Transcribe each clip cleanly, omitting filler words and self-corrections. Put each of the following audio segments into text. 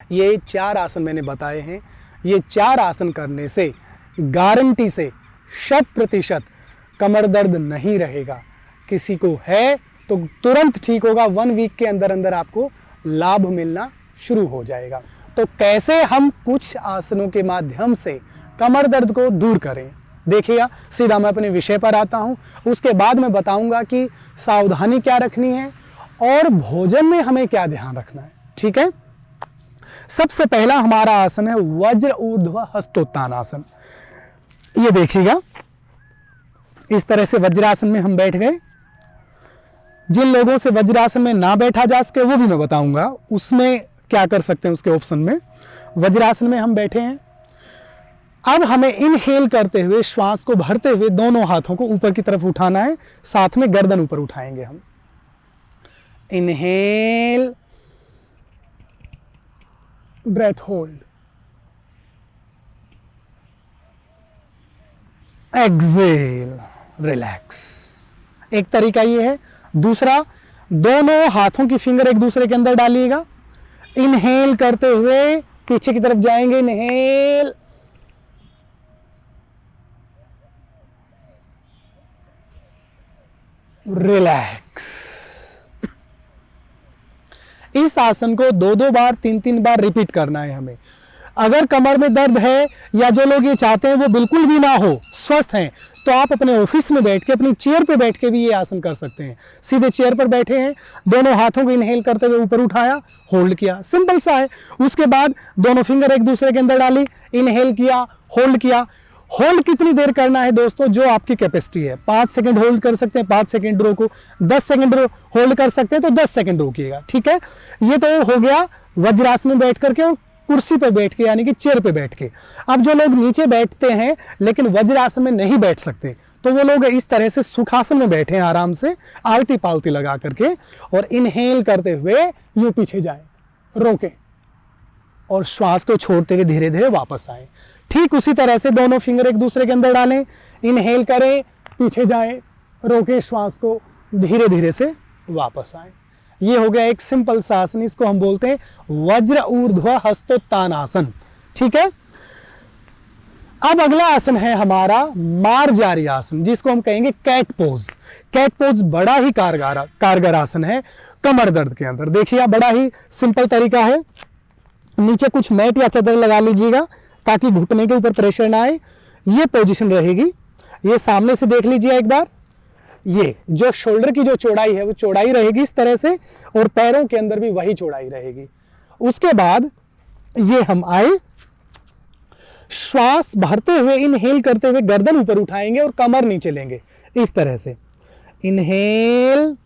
ये 4 आसन मैंने बताए हैं। ये 4 आसन करने से गारंटी से 100% कमर दर्द नहीं रहेगा। किसी को है तो तुरंत ठीक होगा, 1 वीक के अंदर अंदर आपको लाभ मिलना शुरू हो जाएगा। तो कैसे हम कुछ आसनों के माध्यम से कमर दर्द को दूर करें, देखिएगा। सीधा मैं अपने विषय पर आता हूं, उसके बाद मैं बताऊंगा कि सावधानी क्या रखनी है और भोजन में हमें क्या ध्यान रखना है। ठीक है। सबसे पहला हमारा आसन है वज्र ऊर्ध्व हस्तोत्थान आसन। ये देखिएगा, इस तरह से वज्रासन में हम बैठ गए। जिन लोगों से वज्रासन में ना बैठा जा सके वो भी मैं बताऊंगा उसमें क्या कर सकते हैं। उसके ऑप्शन में वज्रासन में हम बैठे हैं। अब हमें इनहेल करते हुए, श्वास को भरते हुए दोनों हाथों को ऊपर की तरफ उठाना है, साथ में गर्दन ऊपर उठाएंगे हम। Inhale, breath hold, exhale, relax. एक तरीका ये है। दूसरा, दोनों हाथों की फिंगर एक दूसरे के अंदर डालिएगा। इनहेल करते हुए पीछे की तरफ जाएंगे, इनहेल, रिलैक्स। इस आसन को 2-2 बार, 3-3 बार रिपीट करना है हमें। अगर कमर में दर्द है या जो लोग ये चाहते हैं वो बिल्कुल भी ना हो, स्वस्थ हैं, तो आप अपने ऑफिस में बैठ के, अपनी चेयर पे बैठ के भी ये आसन कर सकते हैं। सीधे चेयर पर बैठे हैं, दोनों हाथों को इनहेल करते हुए ऊपर उठाया, होल्ड किया, सिंपल सा है। उसके बाद दोनों फिंगर एक दूसरे के अंदर डाली, इनहेल किया, होल्ड किया। होल्ड कितनी देर करना है दोस्तों, जो आपकी कैपेसिटी है। 5 सेकंड होल्ड कर सकते हैं, 5 सेकंड रोको, 10 सेकंड होल्ड कर सकते हैं तो 10 सेकंड रोकिएगा। ठीक है। ये तो हो गया वज्रासन में बैठ करके और कुर्सी पे बैठ के, यानी कि चेयर पे बैठ के। अब जो लोग नीचे बैठते हैं लेकिन वज्रासन में नहीं बैठ सकते, तो वो लोग इस तरह से सुखासन में बैठे हैं, आराम से आलती पालती लगा करके, और इनहेल करते हुए यूं पीछे जाएं, रोकें और श्वास को छोड़ते हुए धीरे धीरे वापस आए। ठीक उसी तरह से दोनों फिंगर एक दूसरे के अंदर डालें, इनहेल करें, पीछे जाएं, रोकें श्वास को, धीरे धीरे से वापस आए। ये हो गया एक सिंपल सा आसन। इसको हम बोलते हैं वज्र ऊर्ध्व हस्तोत्थान आसन। ठीक है। अब अगला आसन है हमारा मार्जारी आसन, जिसको हम कहेंगे कैट पोज। कैट पोज बड़ा ही कारगर आसन है कमर दर्द के अंदर। देखिए, बड़ा ही सिंपल तरीका है। नीचे कुछ मैट या चादर लगा लीजिएगा ताकि घुटने के ऊपर प्रेशर ना आए। ये पोजीशन रहेगी। ये सामने से देख लीजिए एक बार। ये जो शोल्डर की जो चौड़ाई है वो चौड़ाई रहेगी इस तरह से, और पैरों के अंदर भी वही चौड़ाई रहेगी। उसके बाद ये हम आए, श्वास भरते हुए इनहेल करते हुए गर्दन ऊपर उठाएंगे और कमर नीचे लेंगे इस तरह से। Inhale,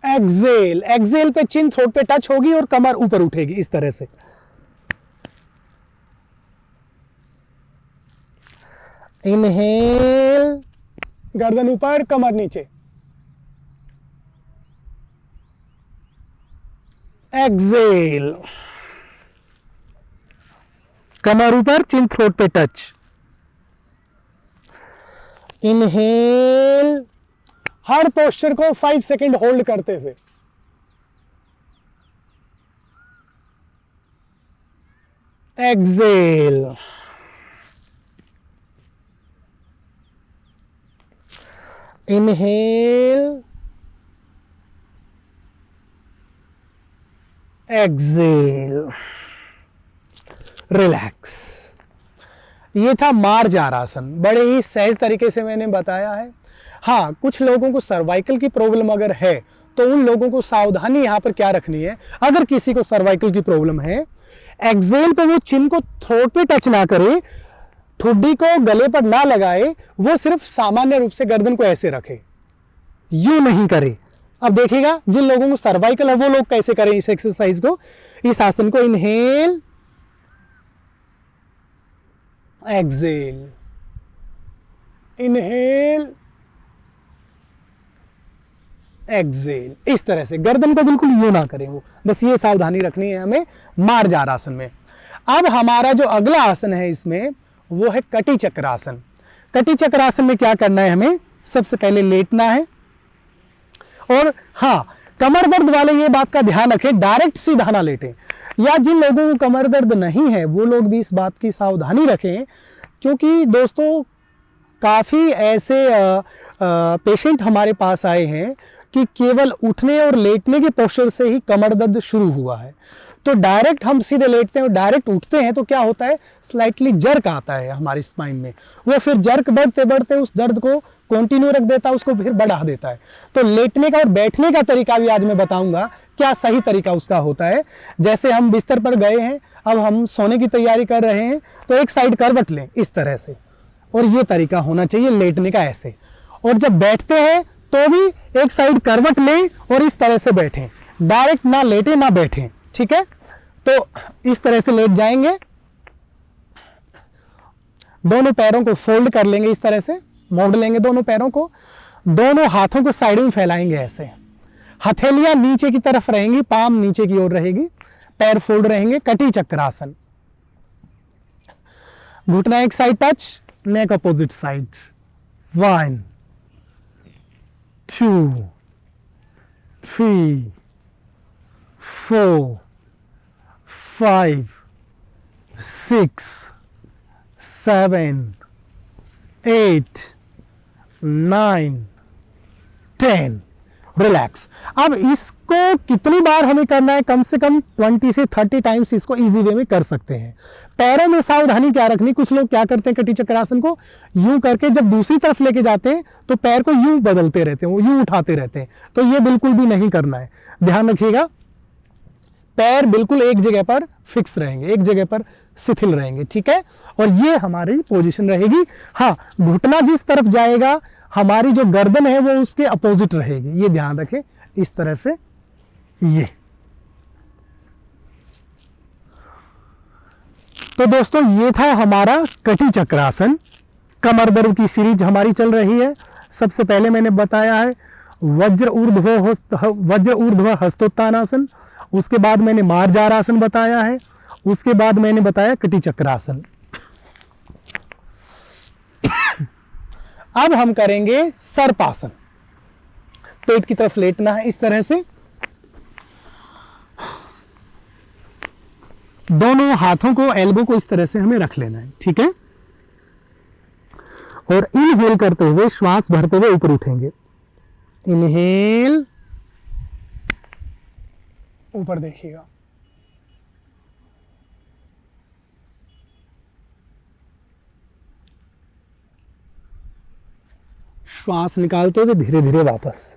Excel. एक्सेल पे चिन थ्रोट पे टच होगी और कमर ऊपर उठेगी इस तरह से। इनहेल, गर्दन ऊपर, कमर नीचे। एक्सेल, कमर ऊपर, चिन थ्रोट पे टच। इनहेल, हर पोस्चर को 5 सेकंड होल्ड करते हुए। Exhale, inhale, exhale, relax. ये था मार्जार आसन। बड़े ही सहज तरीके से मैंने बताया है। हाँ, कुछ लोगों को सर्वाइकल की प्रॉब्लम अगर है तो उन लोगों को सावधानी यहाँ पर क्या रखनी है। अगर किसी को सर्वाइकल की प्रॉब्लम है, एक्सेल पे वो चिन को थ्रोट पे टच ना करे, ठुड्डी को गले पर ना लगाए, वो सिर्फ सामान्य रूप से गर्दन को ऐसे रखे, यूं नहीं करे। अब देखिएगा, जिन लोगों को सर्वाइकल है वो लोग कैसे करें इस एक्सरसाइज को, इस आसन को। इनहेल, एक्सेल, इनहेल, एक्सेल, इस तरह से। गर्दन को बिल्कुल यूं ना करें वो, बस ये सावधानी रखनी है हमें मार्जार आसन में। अब हमारा जो अगला आसन है इसमें, वो है कटी चक्रासन। कटी चक्रासन में क्या करना है हमें, सबसे पहले लेटना है और हाँ, कमर दर्द वाले ये बात का ध्यान रखें, डायरेक्ट सीधा ना लेटें, या जिन लोगों को कमर दर्द नहीं है वो लोग भी इस बात की सावधानी रखें, क्योंकि दोस्तों काफ़ी ऐसे पेशेंट हमारे पास आए हैं कि केवल उठने और लेटने के पोस्चर से ही कमर दर्द शुरू हुआ है। तो डायरेक्ट हम सीधे लेटते हैं और डायरेक्ट उठते हैं तो क्या होता है, स्लाइटली जर्क आता है हमारी स्पाइन में, वो फिर जर्क बढ़ते बढ़ते उस दर्द को कंटिन्यू रख देता है, उसको फिर बढ़ा देता है। तो लेटने का और बैठने का तरीका भी आज मैं बताऊंगा, क्या सही तरीका उसका होता है। जैसे हम बिस्तर पर गए हैं, अब हम सोने की तैयारी कर रहे हैं, तो एक साइड करवट लें इस तरह से, और ये तरीका होना चाहिए लेटने का ऐसे। और जब बैठते हैं तो भी एक साइड करवट लें और इस तरह से बैठें, डायरेक्ट ना लेटें ना बैठें, ठीक है। तो इस तरह से लेट जाएंगे, दोनों पैरों को फोल्ड कर लेंगे, इस तरह से मोड़ लेंगे दोनों पैरों को, दोनों हाथों को साइड में फैलाएंगे ऐसे, हथेलियां नीचे की तरफ रहेंगी, पाम नीचे की ओर रहेगी, पैर फोल्ड रहेंगे, कटी चक्रासन। घुटना एक साइड टच, नेक अपोजिट साइड। 1 2 3 4 5 6 7 8 9 10। रिलैक्स। अब इसको कितनी बार हमें करना है, कम से कम 20 से 30 टाइम्स इसको इजी वे में कर सकते हैं। पैरों में सावधानी क्या रखनी, कुछ लोग क्या करते हैं, कटी चक्रासन को यूं करके जब दूसरी तरफ लेके जाते हैं तो पैर को यूं बदलते रहते हैं, वो यूं उठाते रहते हैं, तो ये बिल्कुल भी नहीं करना है। ध्यान रखिएगा, पैर बिल्कुल एक जगह पर फिक्स रहेंगे, एक जगह पर शिथिल रहेंगे, ठीक है। और ये हमारी पोजीशन रहेगी। हाँ, घुटना जिस तरफ जाएगा हमारी जो गर्दन है वो उसके अपोजिट रहेगी, ये ध्यान रखें, इस तरह से। ये तो दोस्तों ये था हमारा कटी चक्रासन। कमर दर्द की सीरीज हमारी चल रही है। सबसे पहले मैंने बताया है वज्र ऊर्ध्व हस्तोत्थानासन, उसके बाद मैंने मार्जारासन बताया है, उसके बाद मैंने बताया कटी चक्रासन। अब हम करेंगे सर्पासन। पेट की तरफ लेटना है इस तरह से, दोनों हाथों को, एल्बो को इस तरह से हमें रख लेना है, ठीक है। और इनहेल करते हुए, श्वास भरते हुए ऊपर उठेंगे। इनहेल, ऊपर देखिएगा, श्वास निकालते हुए धीरे धीरे वापस,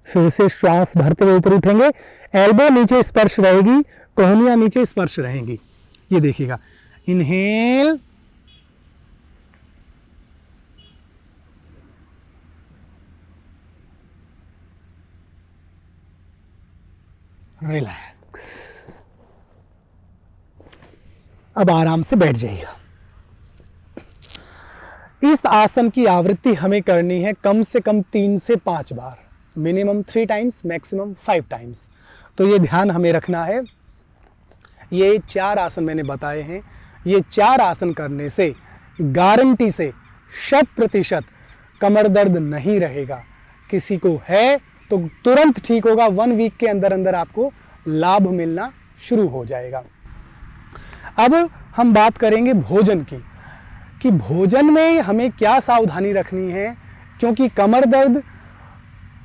फिर से श्वास भरते हुए ऊपर उठेंगे। एल्बो नीचे स्पर्श रहेगी, कोहनियां नीचे स्पर्श रहेंगी, ये देखिएगा। Inhale, relax. अब आराम से बैठ जाइएगा। इस आसन की आवृत्ति हमें करनी है कम से कम 3 से 5 बार, मिनिमम 3 टाइम्स, मैक्सिमम 5 टाइम्स। तो ये ध्यान हमें रखना है। ये 4 आसन मैंने बताए हैं, ये 4 आसन करने से गारंटी से 100% कमर दर्द नहीं रहेगा। किसी को है तो तुरंत ठीक होगा, 1 वीक के अंदर अंदर आपको लाभ मिलना शुरू हो जाएगा। अब हम बात करेंगे भोजन की, कि भोजन में हमें क्या सावधानी रखनी है, क्योंकि कमर दर्द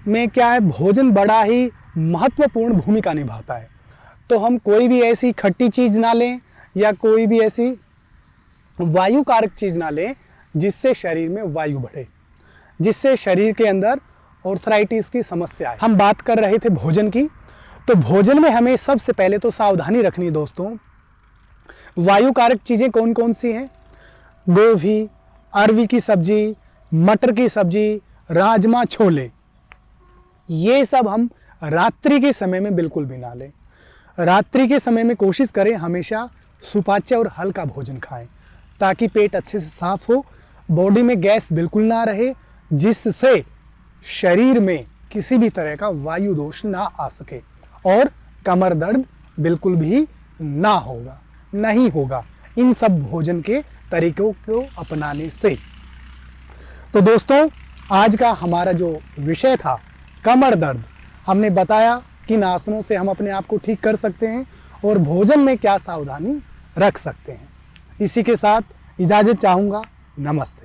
में क्या है, भोजन बड़ा ही महत्वपूर्ण भूमिका निभाता है। तो हम कोई भी ऐसी खट्टी चीज़ ना लें या कोई भी ऐसी वायु कारक चीज़ ना लें जिससे शरीर में वायु बढ़े, जिससे शरीर के अंदर आर्थराइटिस की समस्या है। हम बात कर रहे थे भोजन की, तो भोजन में हमें सबसे पहले तो सावधानी रखनी है दोस्तों। वायु कारक चीज़ें कौन कौन सी हैं? गोभी, अरवी की सब्जी, मटर की सब्जी, राजमा, छोले, ये सब हम रात्रि के समय में बिल्कुल भी ना लें। रात्रि के समय में कोशिश करें हमेशा सुपाच्य और हल्का भोजन खाएं, ताकि पेट अच्छे से साफ हो, बॉडी में गैस बिल्कुल ना रहे, जिससे शरीर में किसी भी तरह का वायु दोष ना आ सके और कमर दर्द बिल्कुल भी ना होगा, नहीं होगा इन सब भोजन के तरीकों को अपनाने से। तो दोस्तों आज का हमारा जो विषय था कमर दर्द, हमने बताया किन आसनों से हम अपने आप को ठीक कर सकते हैं और भोजन में क्या सावधानी रख सकते हैं। इसी के साथ इजाज़त चाहूँगा। नमस्ते।